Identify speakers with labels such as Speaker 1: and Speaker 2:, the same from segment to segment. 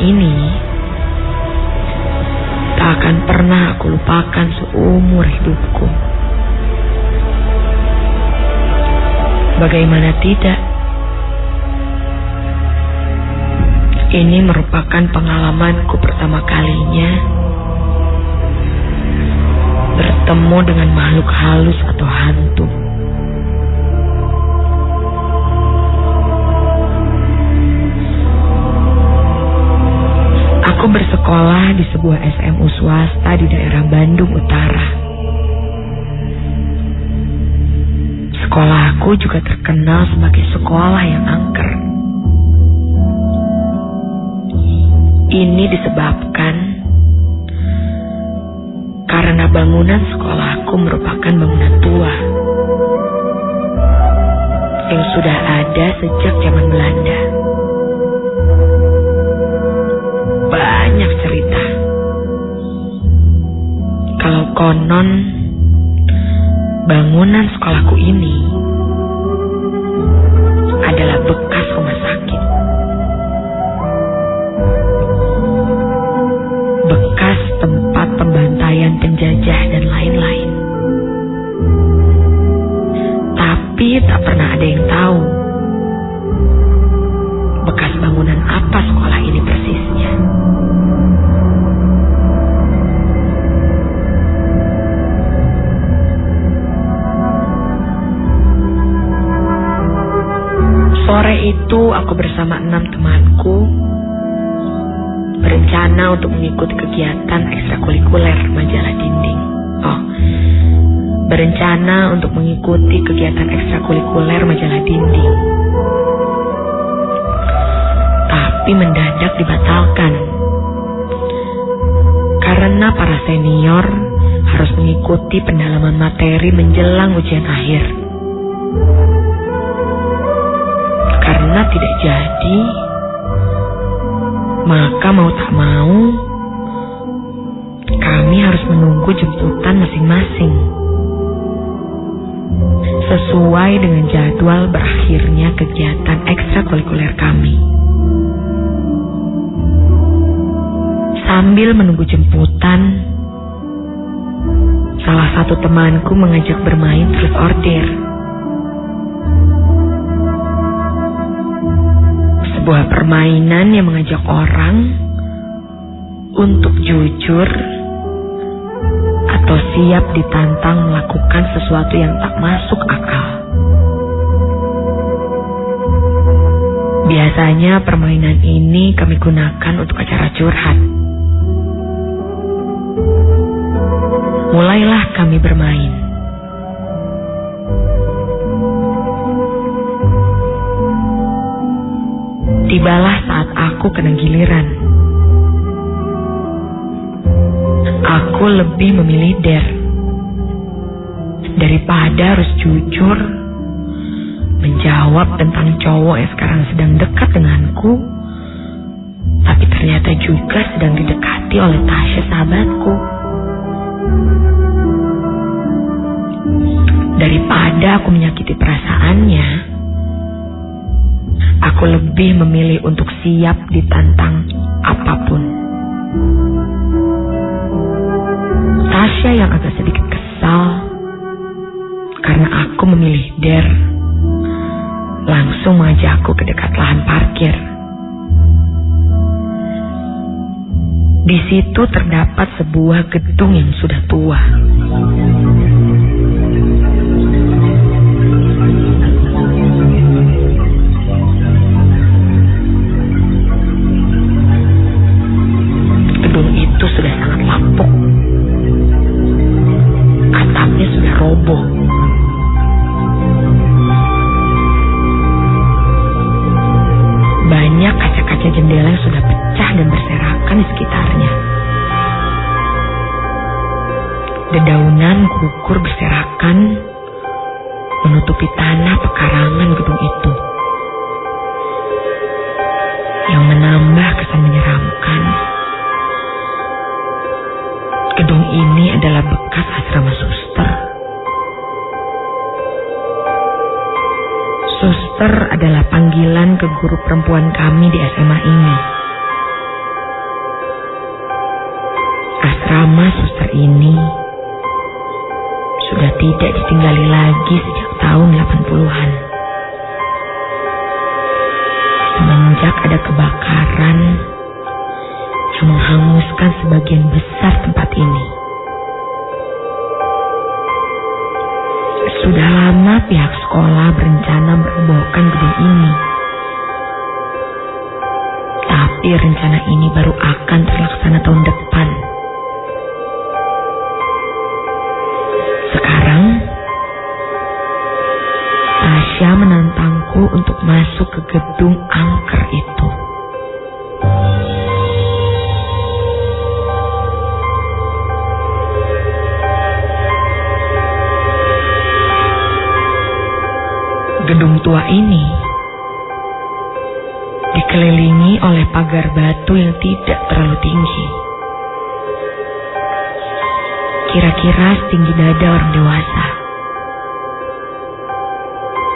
Speaker 1: ini tak akan pernah aku lupakan seumur hidupku. Bagaimana tidak? Ini merupakan pengalamanku pertama kalinya bertemu dengan makhluk halus atau hantu. Aku bersekolah di sebuah SMU swasta di daerah Bandung Utara. Sekolahku juga terkenal sebagai sekolah yang angker. Ini disebabkan karena bangunan sekolahku merupakan bangunan tua yang sudah ada sejak zaman Belanda. Banyak cerita. Kalau konon bangunan sekolahku ini adalah bekas rumah sakit. Bekas tempat pembantaian penjajah dan lain-lain. Tapi tak pernah ada yang tahu bekas bangunan apa sekolah ini persisnya. Sore itu aku bersama 6 temanku berencana untuk mengikuti kegiatan ekstrakurikuler majalah dinding. Berencana untuk mengikuti kegiatan ekstrakurikuler majalah dinding. Tapi mendadak dibatalkan karena para senior harus mengikuti pendalaman materi menjelang ujian akhir. Karena tidak jadi, maka mau tak mau kami harus menunggu jemputan masing-masing sesuai dengan jadwal berakhirnya kegiatan ekstrakurikuler kami. Sambil menunggu jemputan, salah satu temanku mengajak bermain truth or dare. Sebuah permainan yang mengajak orang untuk jujur atau siap ditantang melakukan sesuatu yang tak masuk akal. Biasanya permainan ini kami gunakan untuk acara curhat. Mulailah kami bermain. Tibalah saat aku kena giliran. Aku lebih memilih dare daripada harus jujur menjawab tentang cowok yang sekarang sedang dekat denganku, tapi ternyata juga sedang didekati oleh Tasya sahabatku. Daripada aku menyakiti perasaannya, aku lebih memilih untuk siap ditantang apapun. Tasya yang agak sedikit kesal karena aku memilih dare, langsung mengajakku ke dekat lahan parkir. Di situ terdapat sebuah gedung yang sudah tua. Gedung itu sudah sangat lapuk. Atapnya sudah roboh. Banyak kaca-kaca jendela yang sudah pecah dan berserakan di sekitarnya. Dedaunan gugur berserakan menutupi tanah pekarangan gedung itu, yang menambah kesan menyeramkan. Gedung ini adalah bekas asrama suster. Suster adalah panggilan ke guru perempuan kami di SMA ini. semester ini sudah tidak ditinggali lagi sejak tahun 80-an. Semenjak ada kebakaran yang menghanguskan sebagian besar tempat ini. Sudah lama pihak sekolah berencana merobohkan gedung ini. Tapi rencana ini baru akan terlaksana tahun depan. Sekarang, Tasya menantangku untuk masuk ke gedung angker itu. Gedung tua ini dikelilingi oleh pagar batu yang tidak terlalu tinggi. Kira-kira setinggi dada orang dewasa,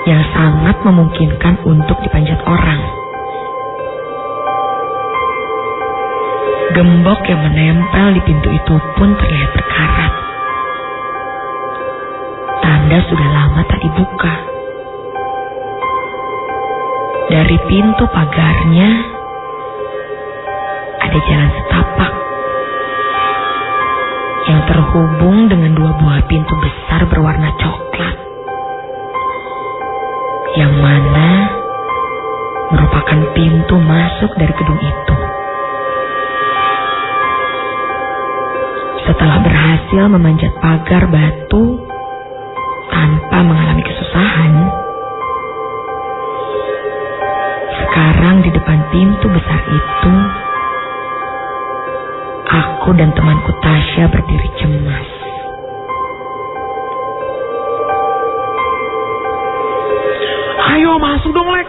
Speaker 1: yang sangat memungkinkan untuk dipanjat orang. Gembok yang menempel di pintu itu pun terlihat berkarat. Tanda sudah lama tak dibuka. Dari pintu pagarnya ada jalan setapak yang terhubung dengan dua buah pintu besar berwarna coklat, yang mana merupakan pintu masuk dari gedung itu. Setelah berhasil memanjat pagar batu tanpa mengalami kesusahan, sekarang di depan pintu besar itu, aku dan temanku Tasya berdiri cemas.
Speaker 2: Ayo masuk dong Lex,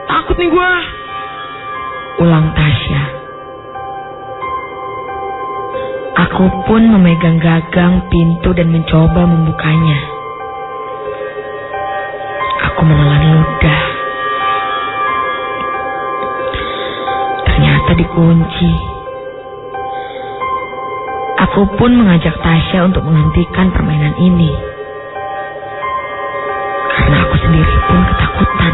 Speaker 2: takut nih gua.
Speaker 1: Ulang Tasya. Aku pun memegang gagang pintu dan mencoba membukanya. Aku menelan ludah. Ternyata dikunci. Aku pun mengajak Tasya untuk menghentikan permainan ini. Karena aku sendiri pun ketakutan.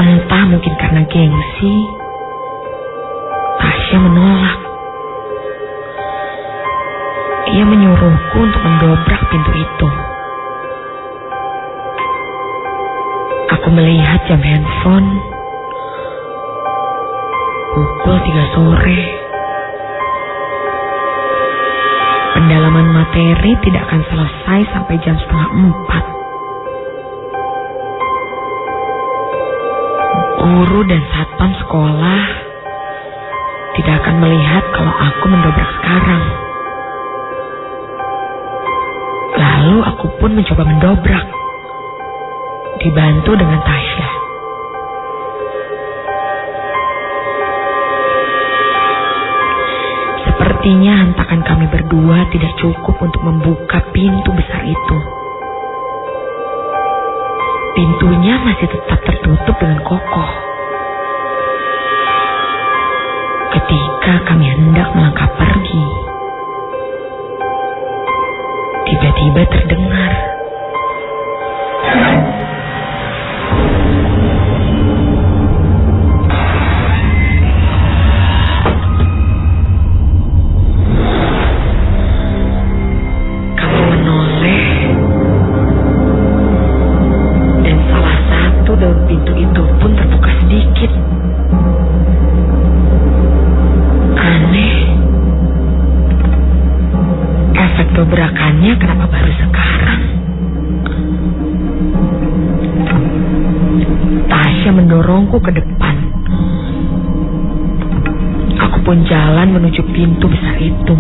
Speaker 1: Entah mungkin karena gengsi, Tasya menolak. Ia menyuruhku untuk mendobrak pintu itu. Aku melihat jam handphone. Pukul 3 sore. Pendalaman materi tidak akan selesai sampai jam 3:30. Guru dan satpam sekolah tidak akan melihat kalau aku mendobrak sekarang. Lalu aku pun mencoba mendobrak, dibantu dengan Tasya. Sepertinya hentakan kami berdua tidak cukup untuk membuka pintu besar itu. Pintunya masih tetap tertutup dengan kokoh. Ketika kami hendak melangkah pergi, tiba-tiba terdengar dobrakannya kenapa baru sekarang? Tasya mendorongku ke depan. Aku pun jalan menuju pintu besar itu.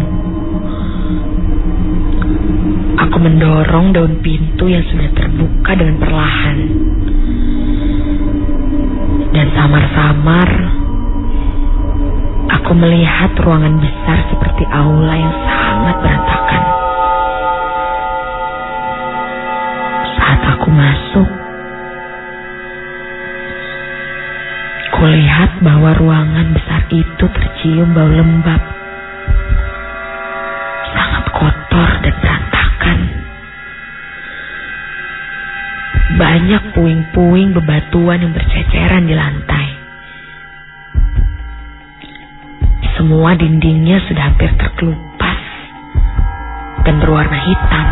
Speaker 1: Aku mendorong daun pintu yang sudah terbuka dengan perlahan. Dan samar-samar aku melihat ruangan besar seperti aula yang sangat berantakan. Saat aku masuk, kulihat Terlihat bahwa ruangan besar itu tercium bau lembab, sangat kotor dan berantakan. Banyak puing-puing bebatuan yang berceceran di lantai. Semua dindingnya sudah hampir terkelupas dan berwarna hitam.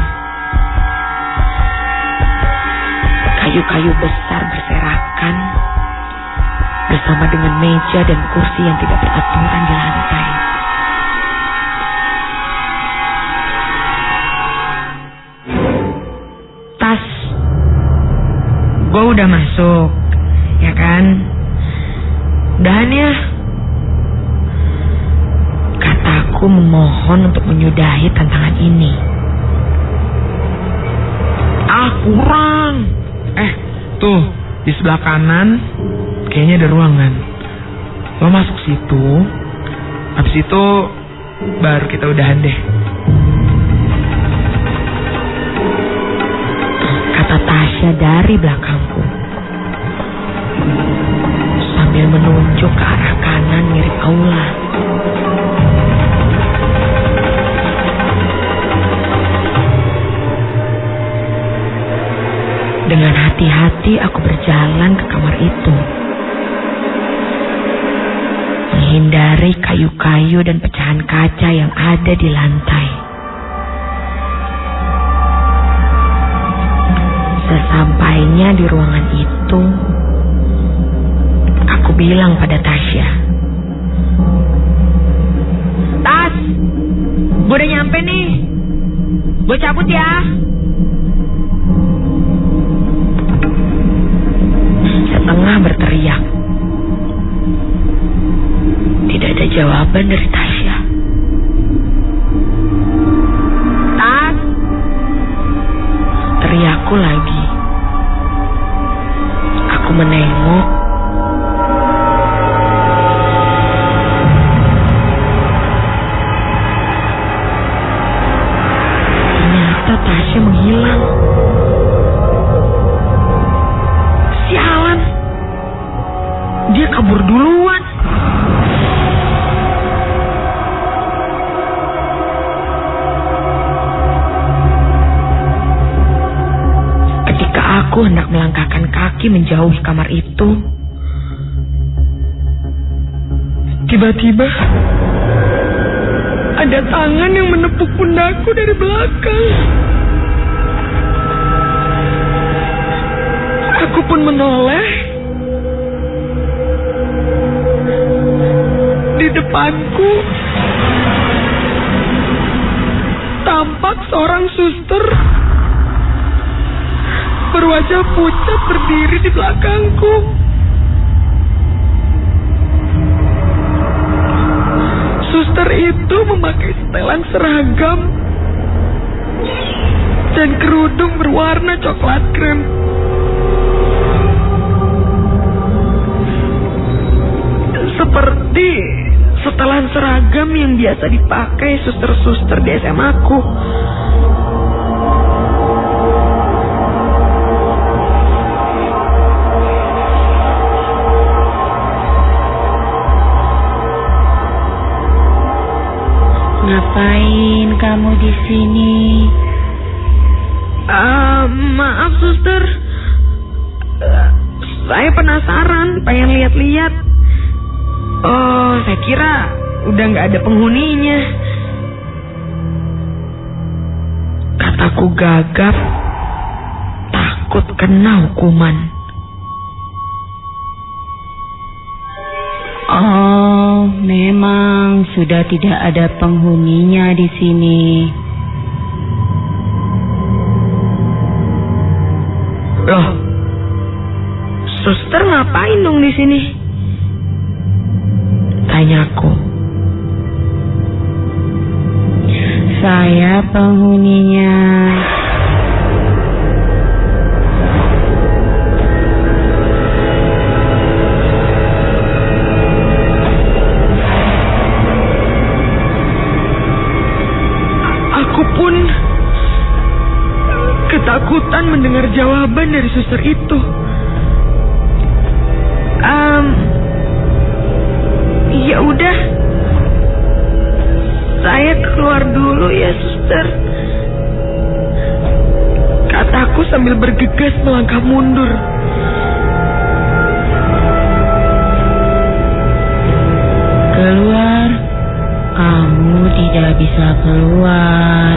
Speaker 1: Kayu-kayu besar berserakan bersama dengan meja dan kursi yang tidak beraturan di lantai. Tas, gue udah masuk, ya kan? Udahan ya. Kataku memohon untuk menyudahi tantangan ini.
Speaker 2: Kurang. Tuh, di sebelah kanan kayaknya ada ruangan. Lo masuk situ, habis itu baru kita udahan deh.
Speaker 1: Kata Tasya dari belakangku, sambil menunjuk ke arah kanan mirip aula. Dengan hati-hati aku berjalan ke kamar itu, menghindari kayu-kayu dan pecahan kaca yang ada di lantai. Sesampainya di ruangan itu, aku bilang pada Tasya, "Tas, gue udah nyampe nih. Gue cabut ya." Setengah berteriak. Tidak ada jawaban dari Tasya. "Tas!" teriakku lagi. Aku menengok. Ternyata Tasya menghilang. Sialan, dia kabur duluan. Ketika aku hendak melangkahkan kaki menjauhi kamar itu, tiba-tiba ada tangan yang menepuk pundakku dari belakang. Aku pun menoleh. Di depanku tampak seorang suster berwajah pucat berdiri di belakangku. Suster itu memakai setelan seragam dan kerudung berwarna coklat krem. Seperti setelan seragam yang biasa dipakai suster-suster di SMA aku.
Speaker 3: Ngapain kamu di sini?
Speaker 1: Maaf suster, saya penasaran, pengen lihat-lihat. Oh, saya kira udah nggak ada penghuninya. Kataku gagap, takut kena hukuman.
Speaker 3: Oh, memang sudah tidak ada penghuninya di sini.
Speaker 1: Loh, suster ngapain dong di sini? Tanyaku.
Speaker 3: Saya penghuninya.
Speaker 1: Aku pun ketakutan mendengar jawaban dari suster itu. Ya udah, saya keluar dulu ya, suster, kataku sambil bergegas melangkah mundur.
Speaker 3: Keluar? Kamu tidak bisa keluar.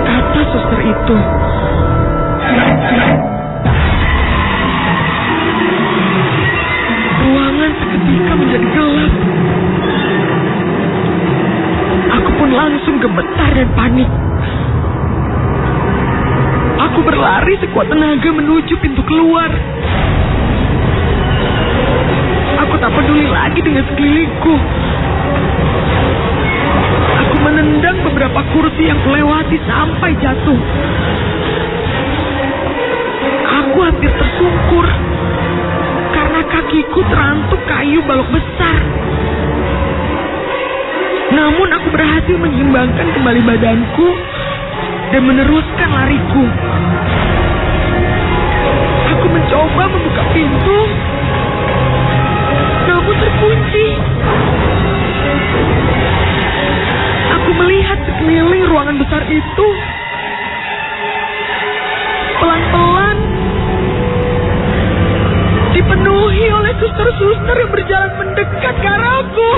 Speaker 1: Kata suster itu. Ruangan seketika menjadi gelap. Aku pun langsung gemetar dan panik. Aku berlari sekuat tenaga menuju pintu keluar. Aku tak peduli lagi dengan sekelilingku. Aku menendang beberapa kursi yang kulewati sampai jatuh. Aku hampir tersungkur karena kakiku terantuk kayu balok besar. Namun aku berhasil menyeimbangkan kembali badanku dan meneruskan lariku. Aku mencoba membuka pintu, namun terkunci. Aku melihat sekeliling ruangan besar itu. Pelan-pelan dipenuhi oleh suster-suster yang berjalan mendekat ke arahku.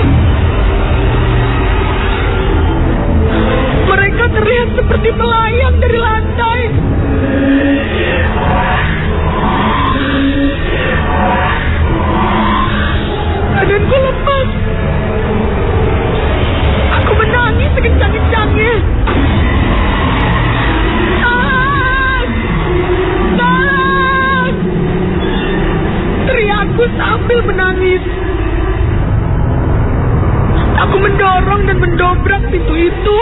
Speaker 1: Mereka terlihat seperti melayang dari lantai. Badanku lemas. Aku menangis sekencang-kencangnya. Tolong! Tolong! Teriakku sambil menangis. Aku mendorong dan mendobrak pintu itu,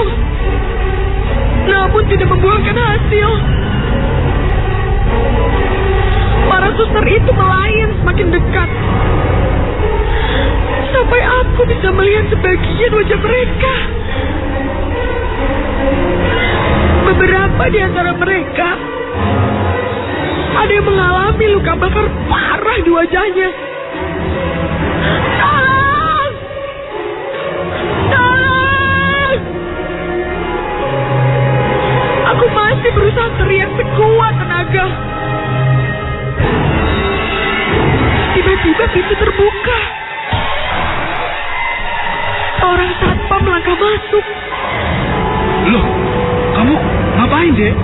Speaker 1: namun tidak membuahkan hasil. Para suster itu melayang semakin dekat, sampai aku bisa melihat sebagian wajah mereka. Beberapa di antara mereka ada yang mengalami luka bakar parah di wajahnya. Tolong! Tolong! Aku masih berusaha teriak sekuat tenaga. Tiba-tiba pintu terbuka. Seorang satpam melangkah masuk.
Speaker 2: Loh, kamu ngapain, Dek?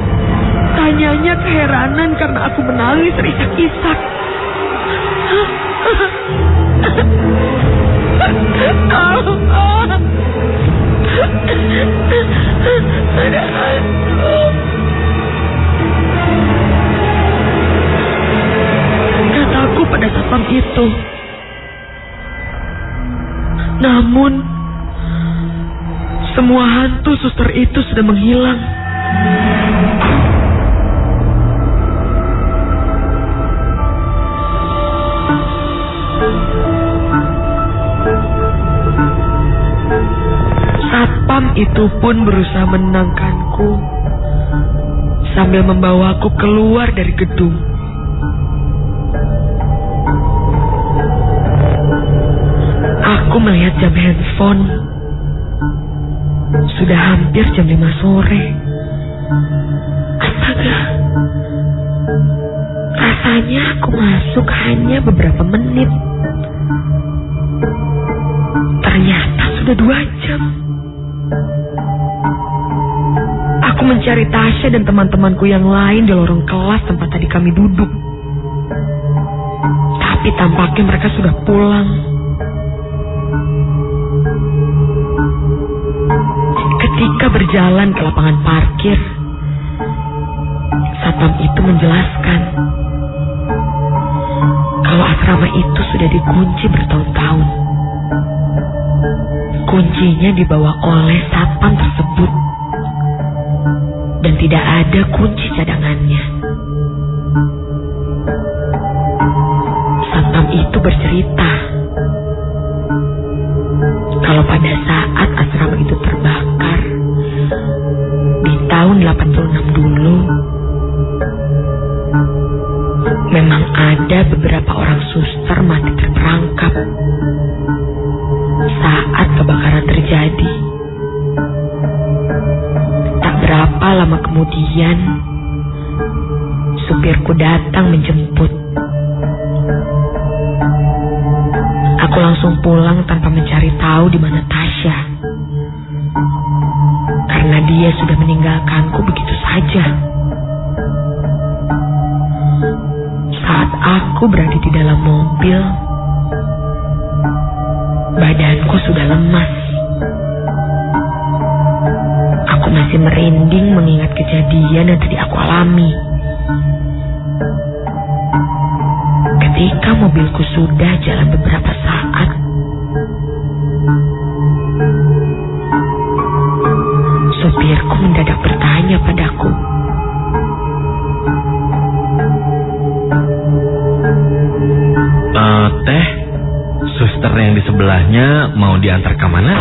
Speaker 1: Tanyanya keheranan karena aku menangis terisak-isak. Ada hantu. Kataku pada satpam itu. Namun semua hantu suster itu sudah menghilang. Satpam itu pun berusaha menenangkanku sambil membawaku keluar dari gedung. Aku melihat jam handphone. Sudah hampir jam 5 sore. Astaga. Rasanya aku masuk hanya beberapa menit. Ternyata sudah 2 jam. Aku mencari Tasya dan teman-temanku yang lain di lorong kelas tempat tadi kami duduk. Tapi tampaknya mereka sudah pulang. Ketika berjalan ke lapangan parkir, satpam itu menjelaskan kalau asrama itu sudah dikunci bertahun-tahun. Kuncinya dibawa oleh satpam tersebut dan tidak ada kunci cadangannya. Satpam itu bercerita kalau pada saat asrama itu terbakar di tahun 86 dulu, kemudian, supirku datang menjemput. Aku langsung pulang tanpa mencari tahu di mana Tasya. Karena dia sudah meninggalkanku begitu saja. Saat aku berada di dalam mobil, badanku sudah lemas. Aku masih merinding mengingat kejadian yang tadi aku alami. Ketika mobilku sudah jalan beberapa saat, supirku mendadak bertanya padaku,
Speaker 2: Teh, suster yang di sebelahnya mau diantar ke mana?